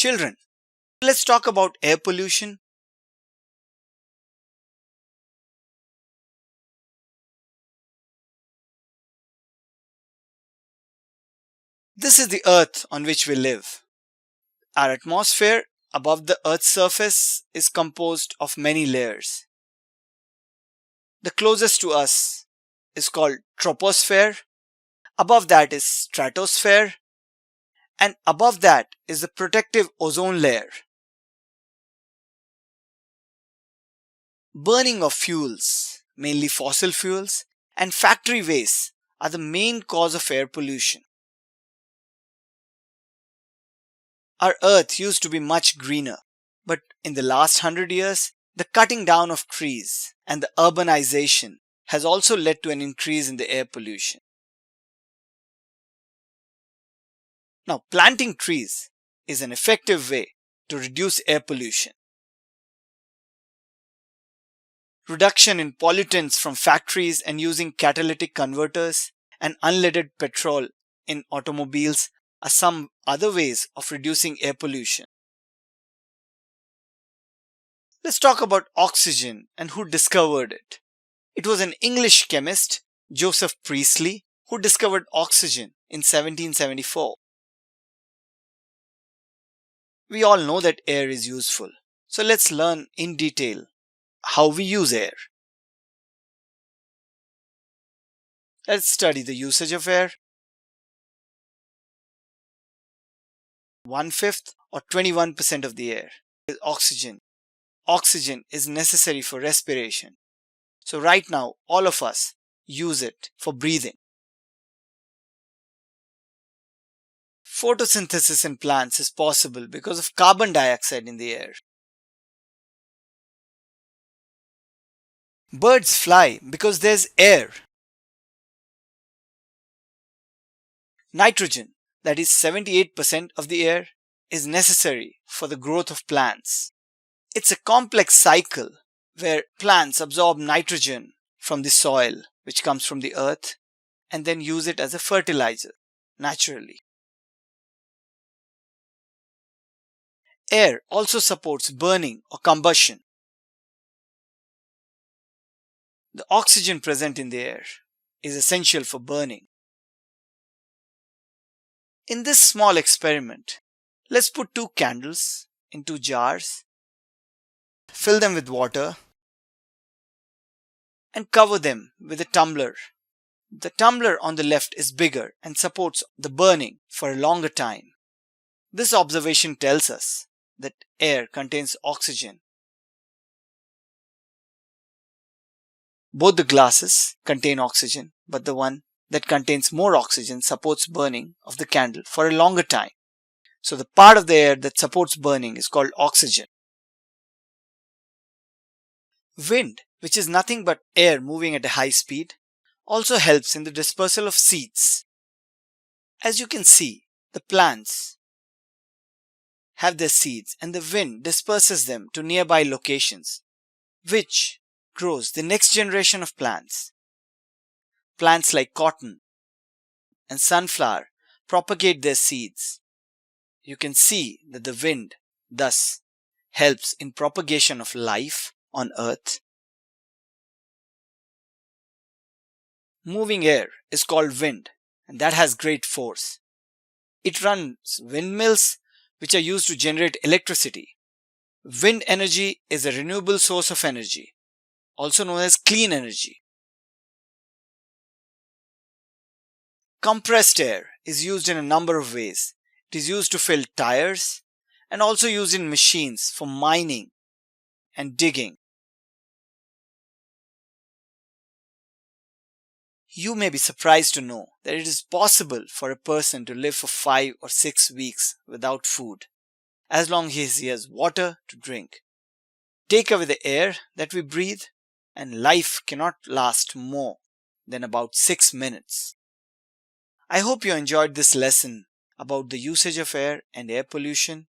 Children, let's talk about air pollution. This is the earth on which we live. Our atmosphere above the earth's surface is composed of many layers. The closest to us is called troposphere. Above that is stratosphere. And above that is the protective ozone layer. Burning of fuels, mainly fossil fuels, and factory waste are the main cause of air pollution. Our earth used to be much greener, but in the last 100 years, the cutting down of trees and the urbanization has also led to an increase in the air pollution. Now, planting trees is an effective way to reduce air pollution. Reduction in pollutants from factories and using catalytic converters and unleaded petrol in automobiles are some other ways of reducing air pollution. Let's talk about oxygen and who discovered it. It was an English chemist, Joseph Priestley, who discovered oxygen in 1774. We all know that air is useful, so let's learn in detail how we use air. Let's study the usage of air. 1/5 or 21% of the air is oxygen. Oxygen is necessary for respiration. So right now, all of us use it for breathing. Photosynthesis in plants is possible because of carbon dioxide in the air. Birds fly because there's air. Nitrogen, that is 78% of the air, is necessary for the growth of plants. It's a complex cycle where plants absorb nitrogen from the soil, which comes from the earth, and then use it as a fertilizer naturally. Air also supports burning or combustion. The oxygen present in the air is essential for burning. In this small experiment, let's put 2 candles in 2 jars, fill them with water, and cover them with a tumbler. The tumbler on the left is bigger and supports the burning for a longer time. This observation tells us that air contains oxygen. Both the glasses contain oxygen, but the one that contains more oxygen supports burning of the candle for a longer time. So the part of the air that supports burning is called oxygen. Wind, which is nothing but air moving at a high speed, also helps in the dispersal of seeds. As you can see, the plants have their seeds and the wind disperses them to nearby locations, which grows the next generation of plants. Plants like cotton and sunflower propagate their seeds. You can see that the wind thus helps in propagation of life on earth. Moving air is called wind, and that has great force. It runs windmills which are used to generate electricity. Wind energy is a renewable source of energy, also known as clean energy. Compressed air is used in a number of ways. It is used to fill tires and also used in machines for mining and digging. You may be surprised to know that it is possible for a person to live for 5 or 6 weeks without food, as long as he has water to drink. Take away the air that we breathe, and life cannot last more than about 6 minutes. I hope you enjoyed this lesson about the usage of air and air pollution.